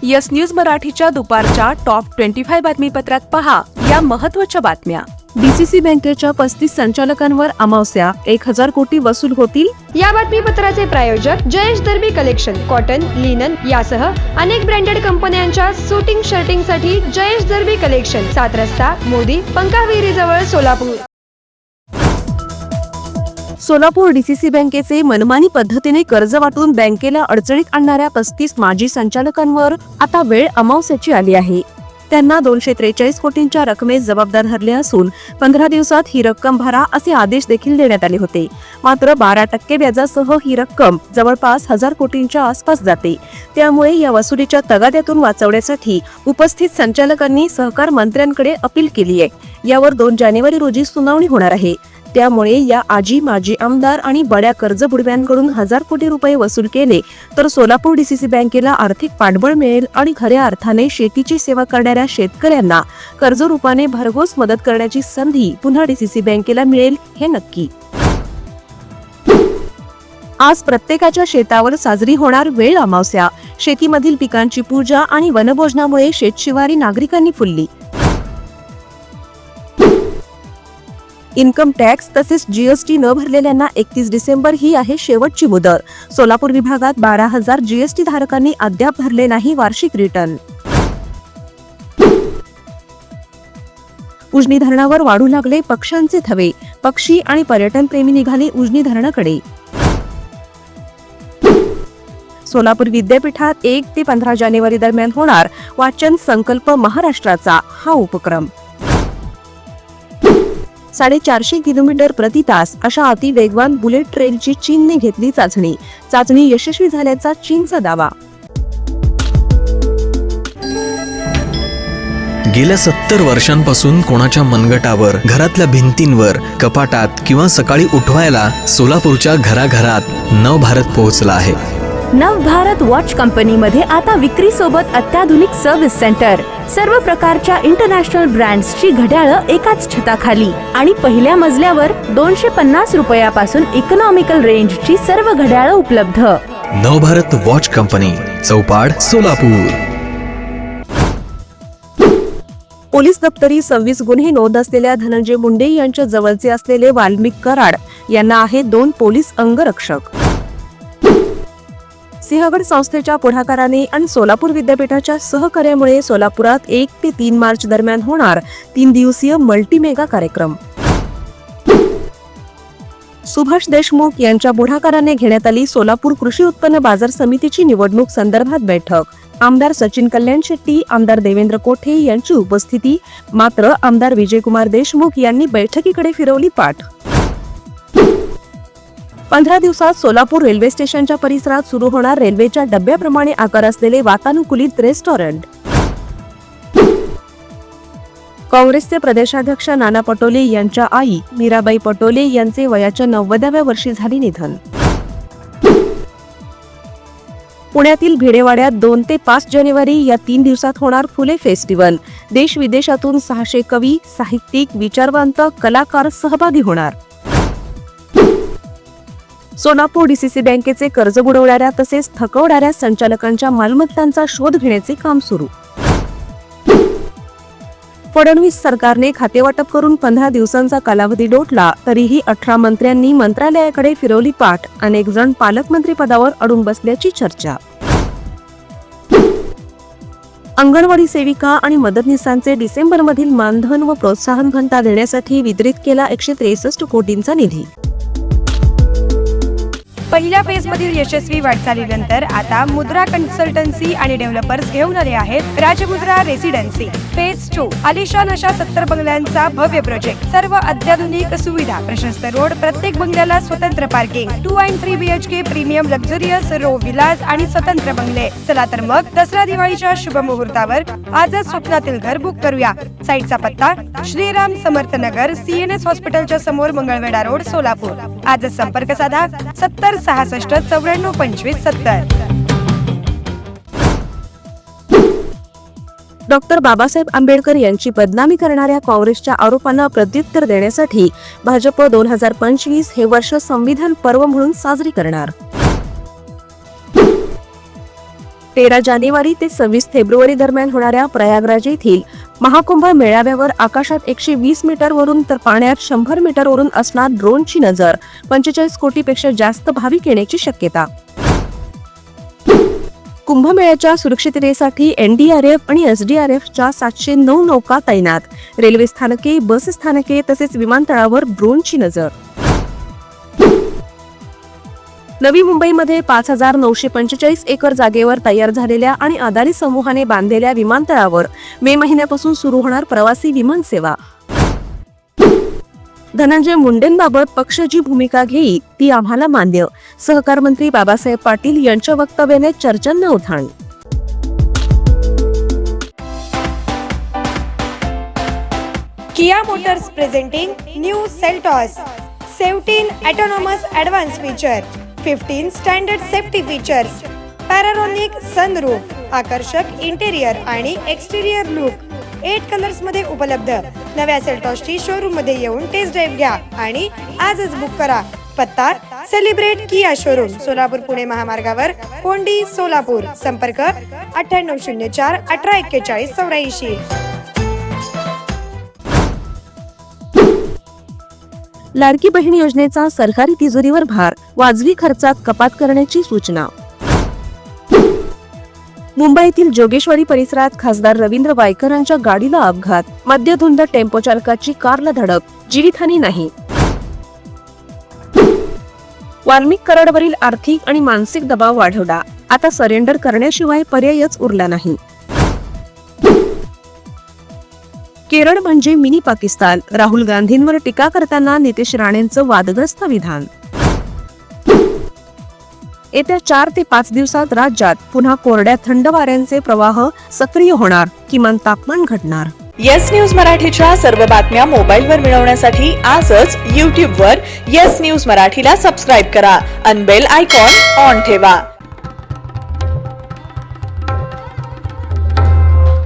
Yes news मराठीच्या दुपारच्या top 25 बातमीपत्रात पहा या महत्त्वाच्या बातम्या। डीसीसी बँकेच्या 35 संचालकांवर अमावस्या 1000 कोटी वसूल होतील। या बातमीपत्राचे प्रायोजक जयेश दर्बी कलेक्शन, कॉटन, लिनन यासह अनेक ब्रँडेड कंपन्यांच्या शूटिंग शर्टिंगसाठी जयेश दर्बी कलेक्शन, 7 रस्ता मोदी पंकाविहिरी जवळ सोलापूर। सोलापूर डीसीसी बँकेचे मनमानी पद्धतीने कर्ज वाटून बँकेला अडचणीत आणणाऱ्या 35 माजी संचालकांवर आता वेळ अमावस्याची आली आहे। त्यांना 243 कोटींच्या रकमेस जबाबदार धरले असून 15 दिवसात ही रक्कम भरा असे आदेश देखील देण्यात आले होते। मात्र 12% व्याजासह ही रक्कम जवळपास 1000 कोटींच्या आसपास जाते। त्यामुळे या वसुलीच्या तगाद्यातून वाचवण्यासाठी उपस्थित संचालकांनी सहकार मंत्र्यांकडे अपील केली आहे। यावर 2 जानेवारी रोजी सुनावणी होणार आहे। त्यामुळे या माजी आमदार आणि बड्या कर्जबुडव्यांकडून 1000 कोटी रुपये वसूल केले तर सोलापूर डीसीसी बँकेला आर्थिक पाठबळ मिळेल आणि खऱ्या अर्थाने शेतीची सेवा करणाऱ्या शेतकऱ्यांना कर्ज रूपाने भरघोस मदत करण्याची संधी पुन्हा डीसीसी बँकेला मिळेल हे नक्की। आज प्रत्येकाच्या शेतावर साजरी होणार वेळ अमावस्या। शेतीमधील पिकांची पूजा आणि वनभोजनामुळे शेतशिवारी नागरिकांनी फुलली। इन्कम टॅक्स तसेच जीएसटी न भरलेल्यांना 31 डिसेंबर ही आहे शेवटची मुदत। सोलापूर विभागात 12,000 जीएसटी धारकांनी अद्याप भरले नाही वार्षिक रिटर्न। उजनी धरणावर वाढू लागले पक्ष्यांचे थवे। पक्षी आणि पर्यटन प्रेमी निघाले उजनी धरणाकडे। सोलापूर विद्यापीठात 1 ते 15 जानेवारी दरम्यान होणार वाचन संकल्प महाराष्ट्राचा हा उपक्रम। 450 किलोमीटर प्रति तास अशा अतिवेगवान बुलेट ट्रेनची चीनने घेतली चाचणी। चाचणी यशस्वी झाल्याचा चीनचा दावा। गेल्या 70 वर्षांपासून कोणाच्या मनगटावर, घरातल्या भिंतींवर, कपाटात किंवा सकाळी उठवायला सोलापूरच्या घराघरात नवभारत पोहोचला आहे। नवभारत वॉच कंपनीमध्ये आता विक्री सोबत अत्याधुनिक सर्व्हिस सेंटर, सर्व प्रकारच्या इंटरनॅशनल ब्रँड्सची घड्याळं एकाच छताखाली आणि पहिल्या मजल्यावर 250 रुपयापासून इकॉनॉमिकल रेंजची सर्व घड्याळं उपलब्ध। Navbharat watch company, Chaupad, Solapur. Police दप्तरी 26 गुन्हे नोंद असलेल्या धनंजय मुंडे यांच्या जवळचे असलेले वाल्मिक कराड यांना आहे 2 पोलीस अंगरक्षक। सिंहगड संस्थेच्या पुढाकाराने आणि सोलापूर विद्यापीठाच्या सहकार्यामुळे सोलापुरात 1 ते 3 मार्च दरम्यान होणार 3 दिवसीय मल्टीमेगा कार्यक्रम। सुभाष देशमुख यांच्या पुढाकाराने घेण्यात आली सोलापूर कृषी उत्पन्न बाजार समितीची निवडणूक संदर्भात बैठक। आमदार सचिन कल्याण शेट्टी, आमदार देवेंद्र कोठे यांची उपस्थिती। मात्र आमदार विजयकुमार देशमुख यांनी बैठकीकडे फिरवली पाठ। 15 दिवसात सोलापूर रेल्वे स्टेशनच्या परिसरात सुरू होणार रेल्वेच्या डब्याप्रमाणे आकार असलेले वातानुकूलित रेस्टॉरंट। काँग्रेसचे प्रदेशाध्यक्ष नाना पटोले यांच्या आई मीराबाई पटोले यांचे वयाच्या 90व्या वर्षी झाले निधन। पुण्यातील भिडेवाड्यात 2 ते 5 जानेवारी या 3 दिवसात होणार फुले फेस्टिवल। देश विदेशातून 600 कवी, साहित्यिक, विचारवंत, कलाकार सहभागी होणार। सोलापूर डीसीसी बँकेचे कर्ज बुडवणाऱ्या तसेच थकवणाऱ्या संचालकांच्या मालमत्तांचा शोध घेण्याचे काम सुरू। फडणवीस सरकारने खातेवाटप करून 15 दिवसांचा कालावधी लोटला तरीही 18 मंत्र्यांनी मंत्रालयाकडे फिरवली पाठ। अनेक जण पालकमंत्री पदावर अडून बसल्याची चर्चा। अंगणवाडी सेविका आणि मदतनीसांचे डिसेंबरमधील मानधन व प्रोत्साहन भत्ता देण्यासाठी वितरित केला 163 कोटींचा निधी। पहिल्या फेज मधील यशस्वी वाटचालीनंतर आता मुद्रा कन्सल्टन्सी आणि डेव्हलपर्स घेऊन आले आहेत राजमुद्रा रेसिडेन्सी। फेज 2 आलिशान अशा 70 बंगल्यांचा भव्य प्रोजेक्ट, सर्व अत्याधुनिक सुविधा, प्रशस्त रोड, प्रत्येक बंगल्याला स्वतंत्र पार्किंग, 2 आणि 3 BHK premium luxurious row villas आणि स्वतंत्र बंगले। चला तर मग दसरा दिवाळीच्या शुभ मुहूर्तावर आजच स्वप्नातील घर बुक करूया। साईटचा पत्ता श्रीराम समर्थ नगर, CNS हॉस्पिटलच्या समोर, मंगळवेढा रोड, सोलापूर। आजच संपर्क साधा 70 66 94 25 70। डॉक्टर बाबासाहेब आंबेडकर यांची बदनामी करणाऱ्या काँग्रेसच्या आरोपांना प्रत्युत्तर देण्यासाठी भाजप 2025 हे वर्ष संविधान पर्व म्हणून साजरी करणार। 13 जानेवारी ते 26 फेब्रुवारी दरम्यान होणाऱ्या प्रयागराज येथील महाकुंभ मेळाव्यावर आकाशात 120 मीटरवरून तर पाण्यात 100 मीटरवरून असणार ड्रोनची नजर. 45 कोटीपेक्षा जास्त भाविक येण्याची शक्यता. कुंभमेळ्याच्या सुरक्षिततेसाठी NDRF आणि SDRFच्या 709 नौका तैनात. रेल्वे स्थानके, बस स्थानके तसेच विमानतळावर ड्रोनची नजर. नवी मुंबईमध्ये 5,945 एकर जागेवर तयार झालेल्या आणि अदानी समूहाने बांधलेल्या विमानतळावर मे महिन्यापासून सुरू होणार प्रवासी विमान सेवा. धनंजय मुंडेंबाबत पक्ष जी भूमिका घेईल ती आम्हाला मान्य. सहकार मंत्री बाबासाहेब पाटील यांच्या वक्तव्याने चर्चांना उधाण. Kia Motors presenting new Seltos 17 autonomous advance feature, 15 standard safety features, panoramic sunroof, आकर्षक इंटेरियर आणि एक्सटिरियर लुक 8 कलर्स मध्ये उपलब्ध. नव्या सेल्टॉसची शोरूम मध्ये येऊन टेस्ट ड्राईव्ह घ्या आणि आजच बुक करा. पत्ता celebrate Kia showroom, Solapur Pune महामार्गावर, कोंडी, सोलापूर. संपर्क 9804 1841 84. लाडकी बहीण योजनेचा सरकारी तिजोरीवर भार, वाजवी खर्चात कपात करण्याची सूचना. मुंबईतील जोगेश्वरी परिसरात खासदार रवींद्र वायकरांच्या गाडीला अपघात. मद्यधुंद टेम्पो चालकाची कारला धडक, जीवितहानी नाही. वाल्मिक कराडवरील आर्थिक आणि मानसिक दबाव वाढवला. आता सरेंडर करण्याशिवाय पर्यायच उरला नाही. केरळ म्हणजे मिनी पाकिस्तान, राहुल गांधींवर टीका करताना नितेश राणेंचं वादग्रस्त विधान. येत्या 4 ते 5 दिवसात राज्यात पुन्हा कोरड्या थंड वाऱ्यांचे प्रवाह सक्रिय होणार. किमान तापमान घटणार. येस न्यूज मराठीच्या सर्व बातम्या मोबाईलवर मिळवण्यासाठी आजच YouTube वर येस न्यूज मराठीला सबस्क्राईब करा आणि बेल आयकॉन ऑन ठेवा.